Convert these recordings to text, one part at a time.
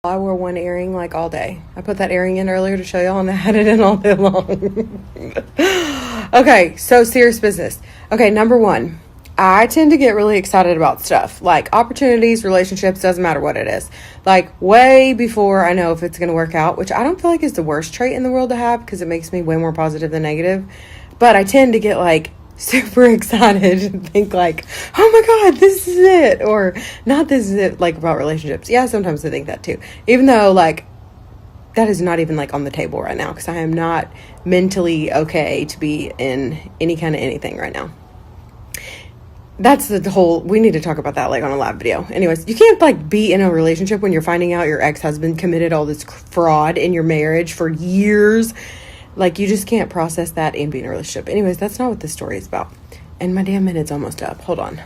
I wore one earring like all day. I put that earring in earlier to show y'all and I had it in all day long. Okay, so serious business. Okay, number one, I tend to get really excited about stuff like opportunities, relationships, doesn't matter what it is. Like way before I know if it's going to work out, which I don't feel like is the worst trait in the world to have because it makes me way more positive than negative. But I tend to get like super excited and think like, oh my God, this is it. Or not this is it, like about relationships. Yeah, sometimes I think that too. Even though like that is not even like on the table right now because I am not mentally okay to be in any kind of anything right now. That's the whole, we need to talk about that like on a live video. Anyways, you can't like be in a relationship when you're finding out your ex-husband committed all this fraud in your marriage for years. Like, you just can't process that and be in a relationship. Anyways, that's not what this story is about. And my damn minute's almost up. Hold on.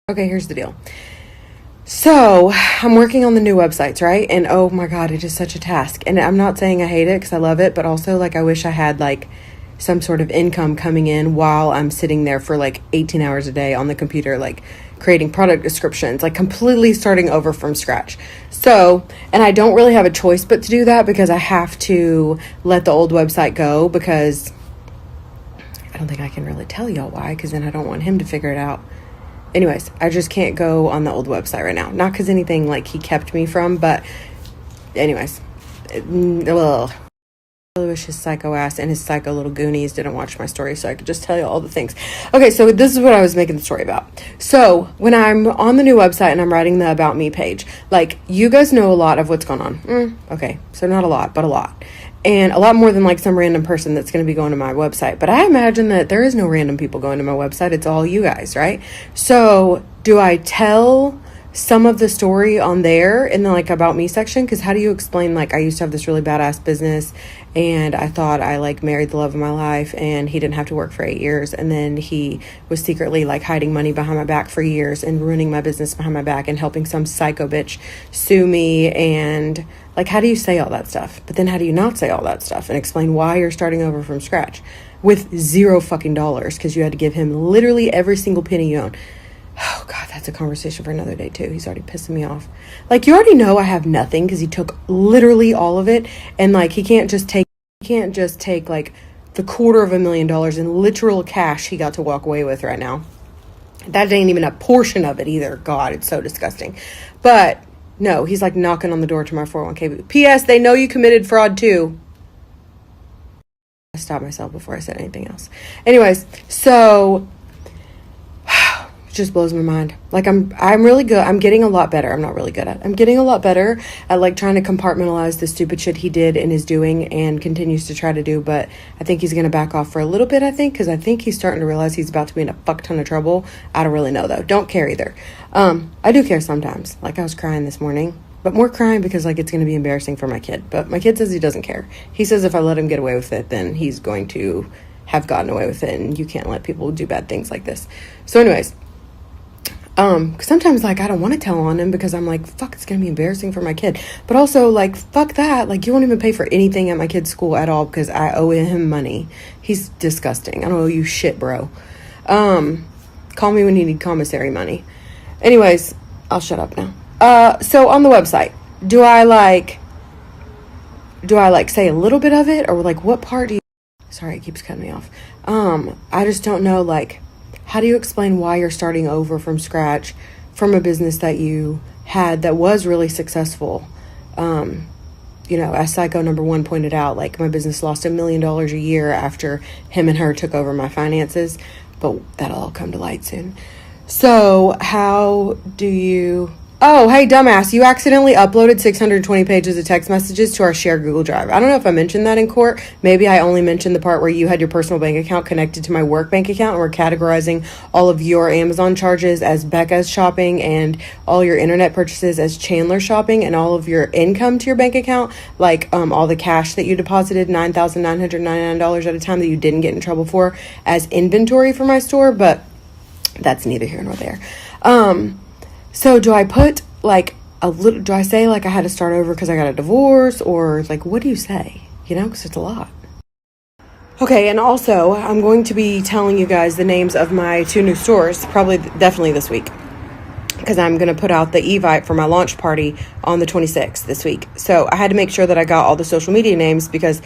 Okay, here's the deal. So, I'm working on the new websites, right? And oh my God, it is such a task. And I'm not saying I hate it because I love it, but also, like, I wish I had, like, some sort of income coming in while I'm sitting there for, like, 18 hours a day on the computer, like, creating product descriptions, like completely starting over from scratch. So, and I don't really have a choice but to do that because I have to let the old website go because I don't think I can really tell y'all why because then I don't want him to figure it out. Anyways, I just can't go on the old website right now. Not because anything like he kept me from, but anyways, I really wish his psycho ass and his psycho little goonies didn't watch my story so I could just tell you all the things. Okay, so this is what I was making the story about. So when I'm on the new website and I'm writing the About Me page, like, you guys know a lot of what's going on. Okay, so not a lot, but a lot. And a lot more than like some random person that's going to be going to my website. But I imagine that there is no random people going to my website. It's all you guys, right? So do I tell some of the story on there in the like About Me section? Because how do you explain, like, I used to have this really badass business and I thought I like married the love of my life and he didn't have to work for 8 years, and then he was secretly like hiding money behind my back for years and ruining my business behind my back and helping some psycho bitch sue me. And like, how do you say all that stuff? But then how do you not say all that stuff and explain why you're starting over from scratch with $0 fucking dollars because you had to give him literally every single penny you own? Oh God, that's a conversation for another day too. He's already pissing me off. Like, you already know I have nothing because he took literally all of it, and like he can't just take like the $250,000 in literal cash he got to walk away with right now. That ain't even a portion of it either. God, it's so disgusting. But no, he's like knocking on the door to my 401k. P.S. They know you committed fraud too. I stopped myself before I said anything else. Anyways, so just blows my mind. Like, I'm really good. I'm getting a lot better. I'm not really good at. I'm getting a lot better at like trying to compartmentalize the stupid shit he did and is doing and continues to try to do. But I think he's going to back off for a little bit, I think, because I think he's starting to realize he's about to be in a fuck ton of trouble. I don't really know though. Don't care either. I do care sometimes. Like, I was crying this morning, but more crying because like it's going to be embarrassing for my kid. But my kid says he doesn't care. He says if I let him get away with it, then he's going to have gotten away with it, and you can't let people do bad things like this. So anyways, sometimes like I don't want to tell on him because I'm like, fuck, it's gonna be embarrassing for my kid. But also like, fuck that, like, you won't even pay for anything at my kid's school at all because I owe him money. He's disgusting. I don't owe you shit, bro. Call me when you need commissary money. Anyways, I'll shut up now. So on the website, do I like say a little bit of it, or like what part do you, sorry, it keeps cutting me off. I just don't know, like, how do you explain why you're starting over from scratch from a business that you had that was really successful? You know, as Psycho number one pointed out, like, my business lost $1 million a year after him and her took over my finances, but that'll all come to light soon. So how do you... Oh, hey, dumbass, you accidentally uploaded 620 pages of text messages to our shared Google Drive. I don't know if I mentioned that in court. Maybe I only mentioned the part where you had your personal bank account connected to my work bank account, and we're categorizing all of your Amazon charges as Becca's shopping and all your internet purchases as Chandler shopping, and all of your income to your bank account, like all the cash that you deposited, $9,999 at a time that you didn't get in trouble for, as inventory for my store, but that's neither here nor there. So do I put like a little, do I say like I had to start over because I got a divorce, or like, what do you say? You know, because it's a lot. Okay, and also I'm going to be telling you guys the names of my 2 new stores, definitely this week. because I'm going to put out the Evite for my launch party on the 26th this week. So I had to make sure that I got all the social media names because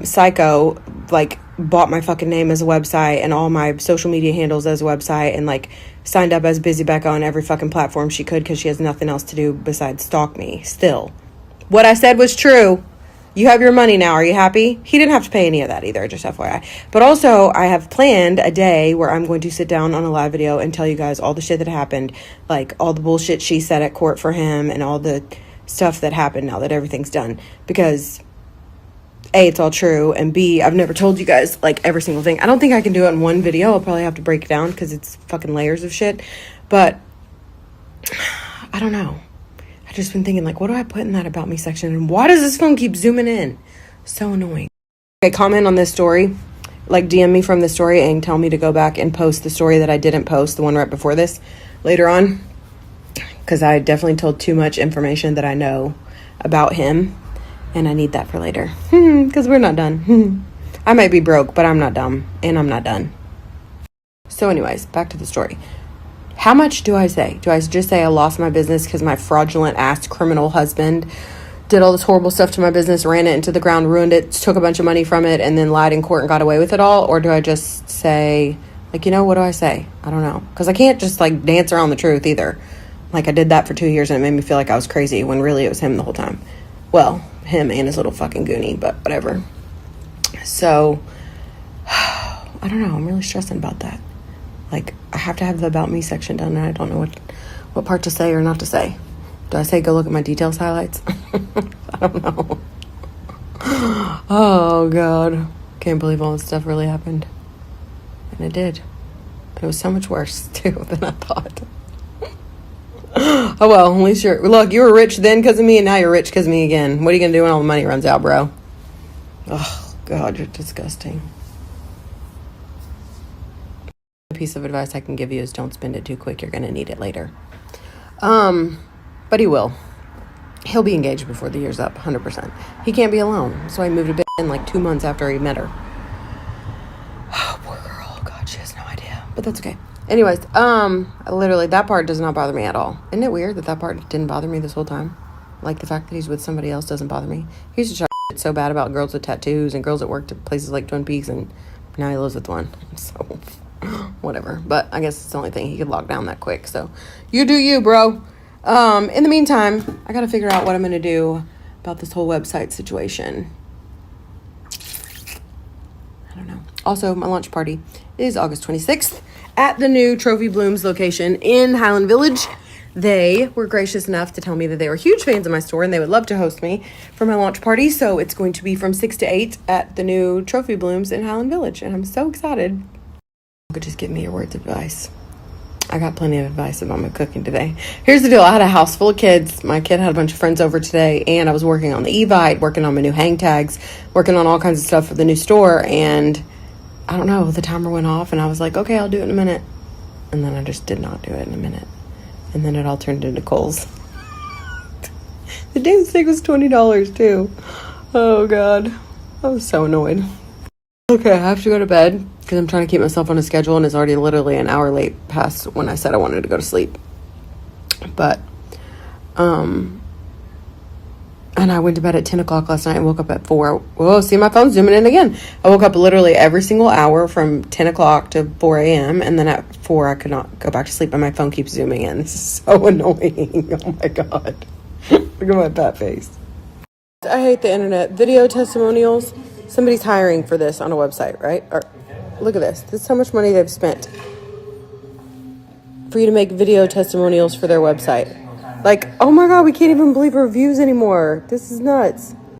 Psycho, like, bought my fucking name as a website and all my social media handles as a website and, like, signed up as Busy Becca on every fucking platform she could because she has nothing else to do besides stalk me still. What I said was true. You have your money now. Are you happy? He didn't have to pay any of that either, just FYI. But also, I have planned a day where I'm going to sit down on a live video and tell you guys all the shit that happened, like all the bullshit she said at court for him and all the stuff that happened now that everything's done. Because A, it's all true, and B, I've never told you guys, like, every single thing. I don't think I can do it in one video. I'll probably have to break it down because it's fucking layers of shit. But I don't know. I've just been thinking, like, what do I put in that about me section? And why does this phone keep zooming in? So annoying. Okay, comment on this story. Like, DM me from the story and tell me to go back and post the story that I didn't post, the one right before this, later on. Because I definitely told too much information that I know about him. And I need that for later. Because we're not done. I might be broke, but I'm not dumb. And I'm not done. So anyways, back to the story. How much do I say? Do I just say I lost my business because my fraudulent ass criminal husband did all this horrible stuff to my business, ran it into the ground, ruined it, took a bunch of money from it, and then lied in court and got away with it all? Or do I just say, like, what do I say? I don't know. Because I can't just, like, dance around the truth either. Like, I did that for 2 years and it made me feel like I was crazy when really it was him the whole time. Well, him and his little fucking goonie, but whatever. So, I don't know. I'm really stressing about that. Like, I have to have the About Me section done, and I don't know what part to say or not to say. Do I say go look at my details highlights? I don't know. Oh, God. Can't believe all this stuff really happened. And it did. But it was so much worse, too, than I thought. Oh, well, at least look, you were rich then because of me, and now you're rich because of me again. What are you going to do when all the money runs out, bro? Oh, God, you're disgusting. Piece of advice I can give you is don't spend it too quick. You're going to need it later. But he will. He'll be engaged before the year's up, 100%. He can't be alone. So I moved a bit in like 2 months after he met her. Oh, poor girl. God, she has no idea. But that's okay. Anyways, literally that part does not bother me at all. Isn't it weird that part didn't bother me this whole time? Like the fact that he's with somebody else doesn't bother me. He used to talk so bad about girls with tattoos and girls that worked at places like Twin Peaks, and now he lives with one. So whatever. But I guess it's the only thing he could lock down that quick. So you do you, bro. In the meantime, I got to figure out what I'm going to do about this whole website situation. I don't know. Also, my launch party is August 26th at the new Trophy Blooms location in Highland Village. They were gracious enough to tell me that they were huge fans of my store and they would love to host me for my launch party. So it's going to be from 6 to 8 at the new Trophy Blooms in Highland Village. And I'm so excited. You could just give me your words of advice. I got plenty of advice about my cooking today. Here's the deal. I had a house full of kids. My kid had a bunch of friends over today, and I was working on the Evite, working on my new hang tags, working on all kinds of stuff for the new store, and I don't know, the timer went off, and I was like, okay, I'll do it in a minute. And then I just did not do it in a minute. And then it all turned into Kohl's. The damn steak was $20, too. Oh, God. I was so annoyed. Okay, I have to go to bed because I'm trying to keep myself on a schedule, and it's already literally an hour late past when I said I wanted to go to sleep. But, and I went to bed at 10 o'clock last night and woke up at 4. Whoa, see, my phone's zooming in again. I woke up literally every single hour from 10 o'clock to 4 a.m. And then at 4, I could not go back to sleep, and my phone keeps zooming in. This is so annoying. Oh, my God. Look at my fat face. I hate the internet. Video testimonials. Somebody's hiring for this on a website, right? Or look at this. This is how much money they've spent for you to make video testimonials for their website. Like, oh my God, we can't even believe reviews anymore. This is nuts.